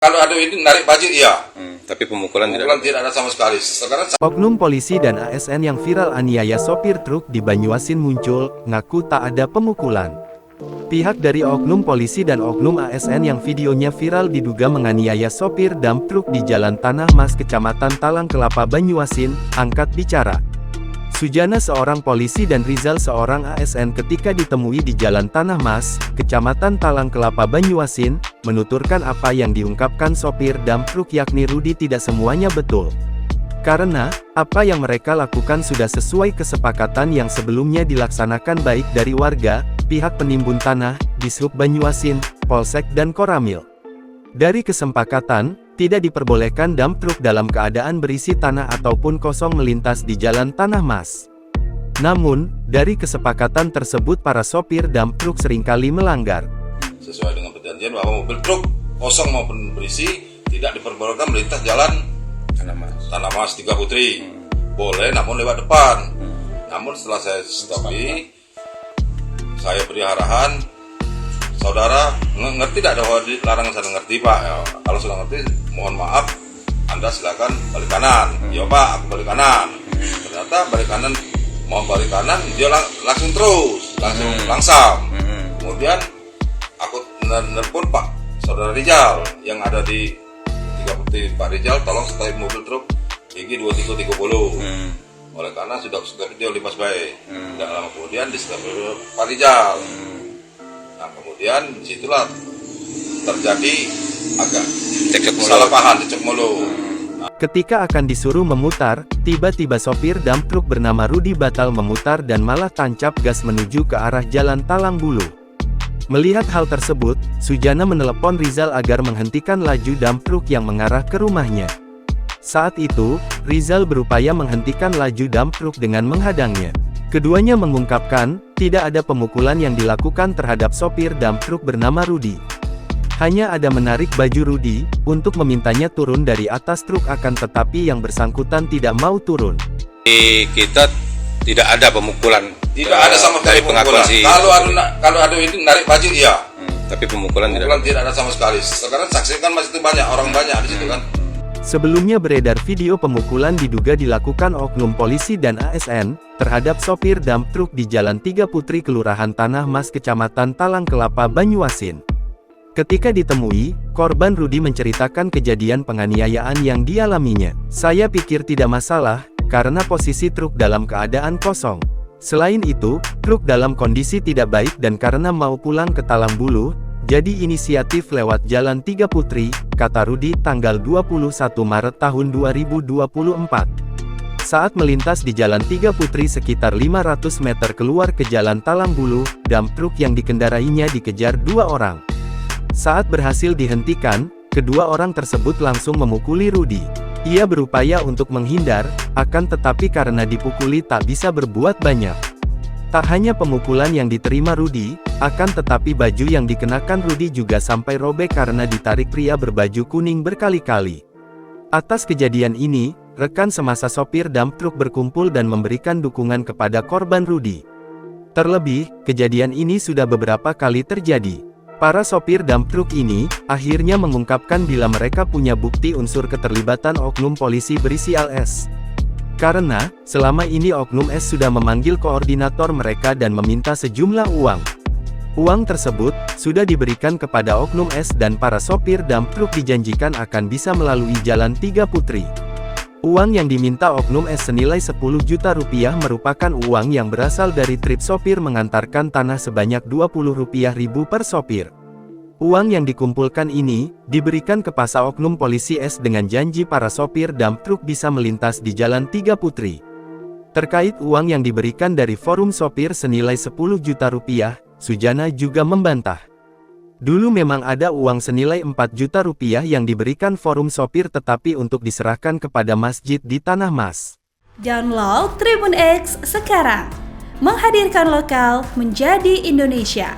Kalau ada ini narik baju iya. Tapi pemukulan tidak ada sama sekali. Sekarang Oknum polisi dan ASN yang viral aniaya sopir truk di Banyuasin muncul, ngaku tak ada pemukulan. Pihak dari oknum polisi dan oknum ASN yang videonya viral diduga menganiaya sopir dump truk di Jalan Tanah Mas Kecamatan Talang Kelapa Banyuasin, angkat bicara. Sujana seorang polisi dan Rizal seorang ASN ketika ditemui di Jalan Tanah Mas, Kecamatan Talang Kelapa Banyuasin, menuturkan apa yang diungkapkan sopir dump truk yakni Rudi tidak semuanya betul. Karena, apa yang mereka lakukan sudah sesuai kesepakatan yang sebelumnya dilaksanakan baik dari warga, pihak penimbun tanah, Dishub Banyuasin, Polsek dan Koramil. Dari kesepakatan, tidak diperbolehkan dump truk dalam keadaan berisi tanah ataupun kosong melintas di Jalan Tanah Mas. Namun, dari kesepakatan tersebut para sopir dump truk seringkali melanggar. Sesuai dengan perjanjian bahwa mobil truk kosong maupun berisi tidak diperbolehkan melintas Jalan Tanah Mas 3 Putri. Boleh namun lewat depan. Namun setelah saya stopi, saya beri arahan, saudara ngerti tidak ada larangan, saya ngerti Pak ya, kalau sudah ngerti mohon maaf, Anda silakan balik kanan. Ya Pak, aku balik kanan. Ternyata balik kanan, mau balik kanan dia langsung terus, langsung langsam. Kemudian aku nelpon Pak saudara Rizal yang ada di 3 Putri. Pak Rizal tolong stop mobil truk tinggi 2330. Oleh karena sudah dia lipas baik. Tidak lama kemudian di stop Pak Rizal. Nah kemudian disitulah terjadi agak salah paham, cekcok mulut. Ketika akan disuruh memutar, tiba-tiba sopir dump truk bernama Rudi batal memutar dan malah tancap gas menuju ke arah Jalan Talang Bulu. Melihat hal tersebut, Sujana menelepon Rizal agar menghentikan laju dump truk yang mengarah ke rumahnya. Saat itu, Rizal berupaya menghentikan laju dump truk dengan menghadangnya. Keduanya mengungkapkan, tidak ada pemukulan yang dilakukan terhadap sopir dump truk bernama Rudi. Hanya ada menarik baju Rudi, untuk memintanya turun dari atas truk akan tetapi yang bersangkutan tidak mau turun. Kita tidak ada pemukulan. Tidak ada sama sekali pemukulan. Kalau ada ini narik baju iya. Tapi pemukulan tidak ada sama sekali. Sekarang saksi kan masih banyak, orang banyak di situ kan. Sebelumnya beredar video pemukulan diduga dilakukan oknum polisi dan ASN, terhadap sopir dump truk di Jalan 3 Putri Kelurahan Tanah Mas Kecamatan Talang Kelapa Banyuasin. Ketika ditemui, korban Rudi menceritakan kejadian penganiayaan yang dialaminya. Saya pikir tidak masalah, karena posisi truk dalam keadaan kosong. Selain itu, truk dalam kondisi tidak baik dan karena mau pulang ke Talang Bulu, jadi inisiatif lewat Jalan 3 Putri, kata Rudi tanggal 21 Maret tahun 2024. Saat melintas di Jalan 3 Putri sekitar 500 meter keluar ke Jalan Talang Bulu, dump truk yang dikendarainya dikejar 2 orang. Saat berhasil dihentikan, kedua orang tersebut langsung memukuli Rudi. Ia berupaya untuk menghindar, akan tetapi karena dipukuli tak bisa berbuat banyak. Tak hanya pemukulan yang diterima Rudi, akan tetapi baju yang dikenakan Rudi juga sampai robek karena ditarik pria berbaju kuning berkali-kali. Atas kejadian ini, rekan semasa sopir dump truk berkumpul dan memberikan dukungan kepada korban Rudi. Terlebih, kejadian ini sudah beberapa kali terjadi. Para sopir dump truk ini, akhirnya mengungkapkan bila mereka punya bukti unsur keterlibatan oknum polisi berinisial S. Karena, selama ini oknum S sudah memanggil koordinator mereka dan meminta sejumlah uang. Uang tersebut, sudah diberikan kepada oknum S dan para sopir dump truk dijanjikan akan bisa melalui Jalan 3 Putri. Uang yang diminta oknum S senilai 10 juta rupiah merupakan uang yang berasal dari trip sopir mengantarkan tanah sebanyak Rp20.000 per sopir. Uang yang dikumpulkan ini, diberikan ke pasa oknum polisi S dengan janji para sopir dump truk bisa melintas di Jalan 3 Putri. Terkait uang yang diberikan dari forum sopir senilai 10 juta rupiah, Sujana juga membantah. Dulu memang ada uang senilai 4 juta rupiah yang diberikan forum sopir tetapi untuk diserahkan kepada masjid di Tanah Mas. Download Tribun X sekarang, menghadirkan lokal menjadi Indonesia.